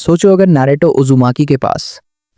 सोचो अगर Naruto Uzumaki के पास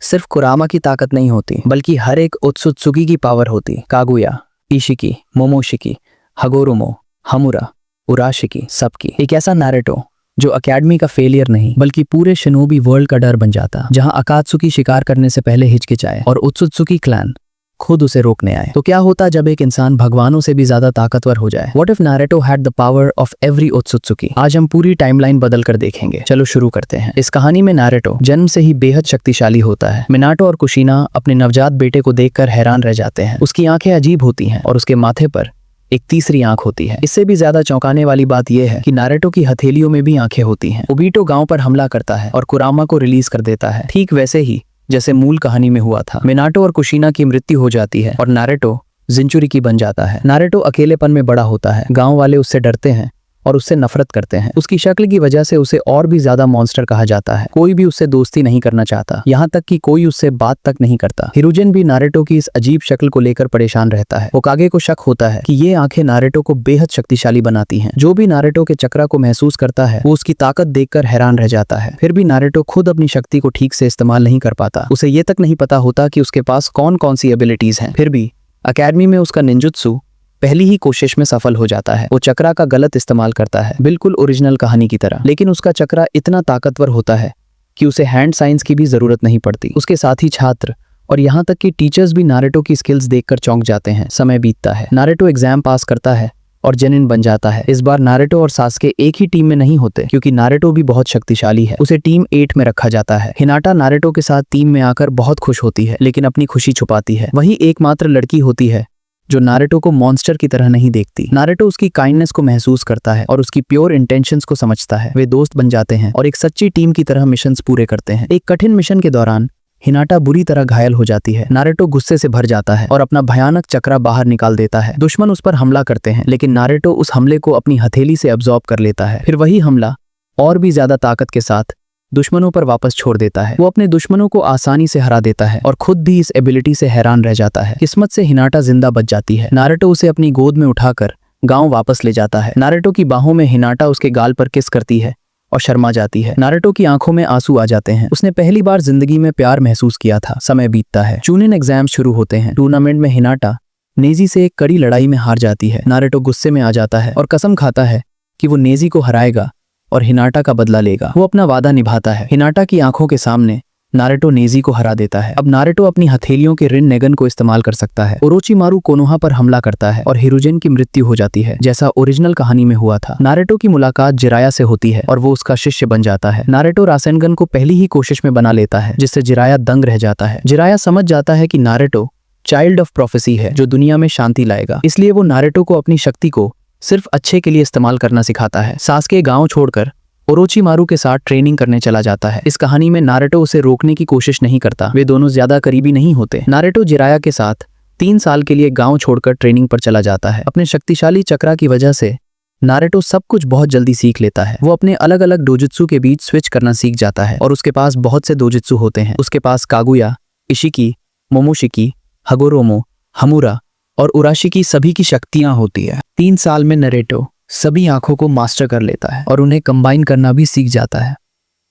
सिर्फ कुरामा की ताकत नहीं होती बल्कि हर एक ओत्सुत्सुकी की पावर होती। कागुया, इशिकी, मोमोशिकी, हगोरुमो, हमूरा, उराशिकी, सबकी। एक ऐसा नारुतो जो अकेडमी का फेलियर नहीं बल्कि पूरे शिनोबी वर्ल्ड का डर बन जाता, जहां अकात्सुकी शिकार करने से पहले हिचकिचाए और ओत्सुत्सुकी क्लैन खुद उसे रोकने आए। तो क्या होता जब एक इंसान भगवानों से भी ज्यादा ताकतवर हो जाए? What if Naruto had the power of every Otsutsuki? आज हम पूरी टाइमलाइन बदल कर देखेंगे। चलो शुरू करते हैं। इस कहानी में नारुतो जन्म से ही बेहद शक्तिशाली होता है। मिनाटो और कुशिना अपने नवजात बेटे को देखकर हैरान रह जाते हैं। उसकी आंखें अजीब होती हैं और उसके माथे पर एक तीसरी आंख होती है। इससे भी ज्यादा चौंकाने वाली बात यह है कि नारुतो की हथेलियों में भी आंखें होती हैं। ओबीटो गांव पर हमला करता है और कुरामा को रिलीज कर देता है, ठीक वैसे ही जैसे मूल कहानी में हुआ था। मिनाटो और कुशिना की मृत्यु हो जाती है और नारुतो जिंचुरिकी बन जाता है। नारुतो अकेलेपन में बड़ा होता है। गांव वाले उससे डरते हैं और उससे नफरत करते हैं। उसकी शक्ल की वजह से उसे और भी ज्यादा मॉन्स्टर कहा जाता है। कोई भी उससे दोस्ती नहीं करना चाहता, यहाँ तक कि कोई उससे बात तक नहीं करता। हिरुजेन भी नारुतो की इस अजीब शक्ल को लेकर परेशान रहता है। होकागे को शक होता है कि ये आंखें नारुतो को बेहद शक्तिशाली बनाती हैं। जो भी नारुतो के चक्रा को महसूस करता है वो उसकी ताकत देखकर हैरान रह जाता है। फिर भी नारुतो खुद अपनी शक्ति को ठीक से इस्तेमाल नहीं कर पाता। उसे ये तक नहीं पता होता कि उसके पास कौन कौन सी एबिलिटीज हैं। फिर भी अकेडमी में उसका निंजुत्सु पहली ही कोशिश में सफल हो जाता है। वो चक्रा का गलत इस्तेमाल करता है, बिल्कुल ओरिजिनल कहानी की तरह। लेकिन उसका चक्रा इतना ताकतवर होता है कि उसे हैंड साइंस की भी जरूरत नहीं पड़ती। उसके साथी छात्र और यहाँ तक कि टीचर्स भी नारुतो की स्किल्स देखकर चौंक जाते हैं। समय बीतता है, नारुतो एग्जाम पास करता है और जेनिन बन जाता है। इस बार नारुतो और सास्के एक ही टीम में नहीं होते क्योंकि नारुतो भी बहुत शक्तिशाली है। उसे टीम 8 में रखा जाता है। हिनाटा नारुतो के साथ टीम में आकर बहुत खुश होती है लेकिन अपनी खुशी छुपाती है। वही एकमात्र लड़की होती है जो नारुतो को मॉन्स्टर की तरह नहीं देखती। नारुतो उसकी काइंडनेस को महसूस करता है और उसकी प्योर इंटेंशंस को समझता है। वे दोस्त बन जाते हैं और एक सच्ची टीम की तरह मिशंस पूरे करते हैं। एक कठिन मिशन के दौरान हिनाटा बुरी तरह घायल हो जाती है। नारुतो गुस्से से भर जाता है और अपना भयानक चक्रा बाहर निकाल देता है। दुश्मन उस पर हमला करते हैं लेकिन नारुतो उस हमले को अपनी हथेली से अब्सॉर्ब कर लेता है। फिर वही हमला और भी ज्यादा ताकत के साथ दुश्मनों पर वापस छोड़ देता है। वो अपने दुश्मनों को आसानी से हरा देता है और खुद भी इस एबिलिटी से हैरान रह जाता है। किस्मत से हिनाटा जिंदा बच जाती है। नारुतो उसे अपनी गोद में उठाकर गांव वापस ले जाता है। नारुतो की बाहों में हिनाटा उसके गाल पर किस करती है और शर्मा जाती है। नारुतो की आंखों में आंसू आ जाते हैं। उसने पहली बार जिंदगी में प्यार महसूस किया था। समय बीतता है। चूनिन एग्जाम शुरू होते हैं। टूर्नामेंट में हिनाटा नेजी से एक कड़ी लड़ाई में हार जाती है। नारुतो गुस्से में आ जाता है और कसम खाता है कि वो नेजी को हराएगा और हिनाटा का बदला लेगा। वो अपना वादा निभाता है। हिनाटा की आंखों के सामने नारुतो नेजी को हरा देता है। अब नारुतो अपनी हथेलियों के रिन नेगन को इस्तेमाल कर सकता है। ओरोचिमारू कोनोहा पर हमला करता है और हिरुजेन की मृत्यु हो जाती है जैसा ओरिजिनल कहानी में हुआ था। नारुतो की मुलाकात जिराया से होती है और वो उसका शिष्य बन जाता है। नारुतो रासेनगन को पहली ही कोशिश में बना लेता है जिससे जिराया दंग रह जाता है। जिराया समझ जाता है कि नारुतो चाइल्ड ऑफ प्रोफेसी है जो दुनिया में शांति लाएगा। इसलिए वो नारुतो को अपनी शक्ति को सिर्फ अच्छे के लिए इस्तेमाल करना सिखाता है। सास्के गांव छोड़कर ओरोचिमारू के साथ ट्रेनिंग करने चला जाता है। इस कहानी में नारुतो उसे रोकने की कोशिश नहीं करता। वे दोनों ज्यादा करीबी नहीं होते। नारुतो जिराया के साथ 3 साल के लिए गांव छोड़कर ट्रेनिंग पर चला जाता है। अपने शक्तिशाली चक्रा की वजह से नारुतो सब कुछ बहुत जल्दी सीख लेता है। वो अपने अलग अलग डोजुत्सु के बीच स्विच करना सीख जाता है और उसके पास बहुत से डोजुत्सु होते हैं। उसके पास कागुया, इशिकी, मोमोशिकी, हगोरोमो, हमूरा और उराशिकी सभी की शक्तियां होती है। 3 साल में नारुतो सभी आंखों को मास्टर कर लेता है और उन्हें कंबाइन करना भी सीख जाता है।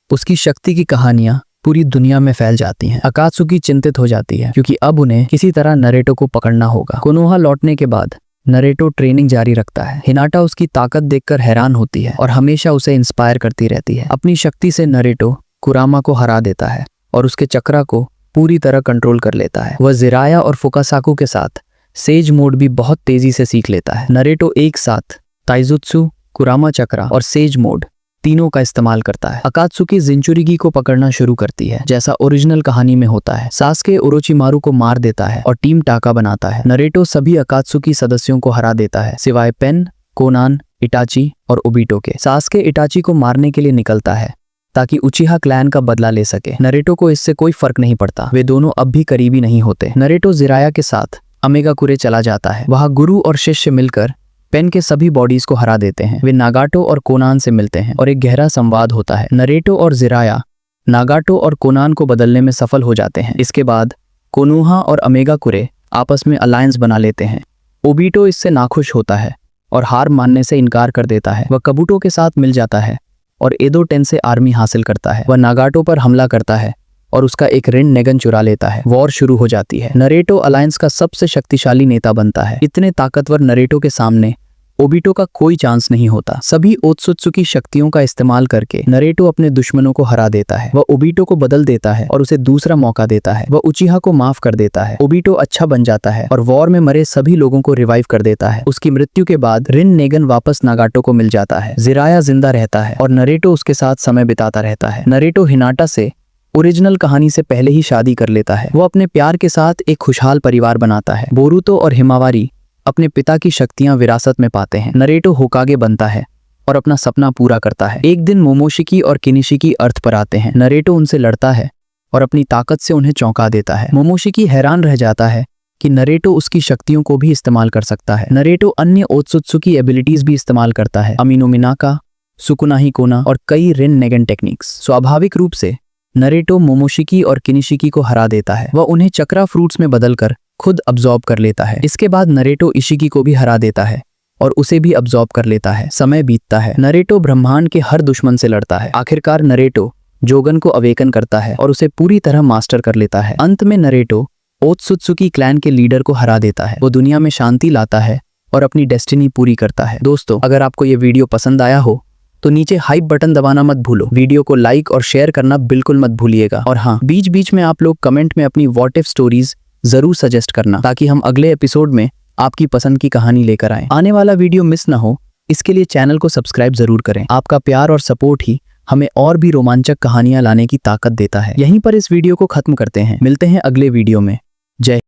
उसकी शक्ति की कहानियां पूरी दुनिया में फैल जाती हैं। अकात्सुकी चिंतित हो जाती है क्योंकि अब उन्हें किसी तरह नारुतो को पकड़ना होगा। कोनोहा लौटने के बाद नारुतो ट्रेनिंग जारी रखता है। हिनाटा उसकी ताकत देखकर हैरान होती है और हमेशा उसे इंस्पायर करती रहती है। अपनी शक्ति से नारुतो कुरामा को हरा देता है और उसके चक्रा को पूरी तरह कंट्रोल कर लेता है। वह जिराया और फुकासाकु के साथ सेज मोड भी बहुत तेजी से सीख लेता है। नारुतो एक साथ ताइजुत्सु, कुरामा चक्रा और सेज मोड तीनों का इस्तेमाल करता है। अकात्सुकी जिंचुरिगी को पकड़ना शुरू करती है जैसा ओरिजिनल कहानी में होता है। सास्के ओरोचिमारू को मार देता है और टीम टाका बनाता है। नारुतो सभी अकात्सुकी सदस्यों को हरा देता है सिवाय पेन, कोनान, इटाची और ओबीटो के। सास्के इटाची को मारने के लिए निकलता है ताकि उचिहा क्लैन का बदला ले सके। नारुतो को इससे कोई फर्क नहीं पड़ता। वे दोनों अब भी करीबी नहीं होते। नारुतो जिराया के साथ अमेगाकुरे चला जाता है। वहां गुरु और शिष्य मिलकर पेन के सभी बॉडीज को हरा देते हैं। वे नागाटो और कोनान से मिलते हैं और एक गहरा संवाद होता है। नारुतो और जिराया नागाटो और कोनान को बदलने में सफल हो जाते हैं। इसके बाद कोनोहा और अमेगाकुरे आपस में अलायंस बना लेते हैं। ओबीटो इससे नाखुश होता है और हार मानने से इनकार कर देता है। वह कबूटो के साथ मिल जाता है और एडो टेंसेई आर्मी हासिल करता है। वह नागाटो पर हमला करता है और उसका एक रिन नेगन चुरा लेता है। वॉर शुरू हो जाती है। नरेटो अलायंस का सबसे शक्तिशाली नेता बनता है। इतने ताकतवर नरेटो के सामने ओबिटो का कोई चांस नहीं होता। सभी ओत्सुत्सुकी शक्तियों का इस्तेमाल करके नरेटो अपने दुश्मनों को हरा देता है। वह ओबिटो को बदल देता है और उसे दूसरा मौका देता है। वह उचिहा को माफ कर देता है। ओबिटो अच्छा बन जाता है और वॉर में मरे सभी लोगों को रिवाइव कर देता है। उसकी मृत्यु के बाद रिन नेगन वापस नागाटो को मिल जाता है। जिराया जिंदा रहता है और नरेटो उसके साथ समय बिताता रहता है। नरेटो हिनाटा से ओरिजिनल कहानी से पहले ही शादी कर लेता है। वो अपने प्यार के साथ एक खुशहाल परिवार बनाता है। बोरुतो और हिमावारी अपने पिता की शक्तियां विरासत में पाते हैं। नरेटो होकागे बनता है और अपना सपना पूरा करता है। एक दिन मोमोशिकी और किनिशिकी अर्थ पर आते हैं। नरेटो उनसे लड़ता है और अपनी ताकत से उन्हें चौंका देता है। मोमोशिकी हैरान रह जाता है कि नरेटो उसकी शक्तियों को भी इस्तेमाल कर सकता है। नरेटो अन्य ओत्सुत्सुकी एबिलिटीज भी इस्तेमाल करता है, अमीनो मिनाका, सुकुनाही कोना और कई रिन नेगन टेक्निक्स। स्वाभाविक रूप से नरेटो मोमोशिकी और किनिशिकी को हरा देता है। वह उन्हें चक्रा फ्रूट्स में बदलकर खुद अब्सॉर्ब कर लेता है। इसके बाद नरेटो इशिकी को भी हरा देता है और उसे भी अब्सॉर्ब कर लेता है। समय बीतता है। नरेटो ब्रह्मांड के हर दुश्मन से लड़ता है। आखिरकार नरेटो जोगन को अवेकन करता है और उसे पूरी तरह मास्टर कर लेता है। अंत में नरेटो ओत्सुत्सुकी क्लैन के लीडर को हरा देता है। वो दुनिया में शांति लाता है और अपनी डेस्टिनी पूरी करता है। दोस्तों, अगर आपको ये वीडियो पसंद आया हो तो नीचे हाइप बटन दबाना मत भूलो। वीडियो को लाइक और शेयर करना बिल्कुल मत भूलिएगा। और हाँ, बीच बीच में आप लोग कमेंट में अपनी व्हाट इफ स्टोरीज जरूर सजेस्ट करना, ताकि हम अगले एपिसोड में आपकी पसंद की कहानी लेकर आएं। आने वाला वीडियो मिस ना हो, इसके लिए चैनल को सब्सक्राइब जरूर करें। आपका प्यार और सपोर्ट ही हमें और भी रोमांचक कहानियां लाने की ताकत देता है। यहीं पर इस वीडियो को खत्म करते हैं। मिलते हैं अगले वीडियो में। जय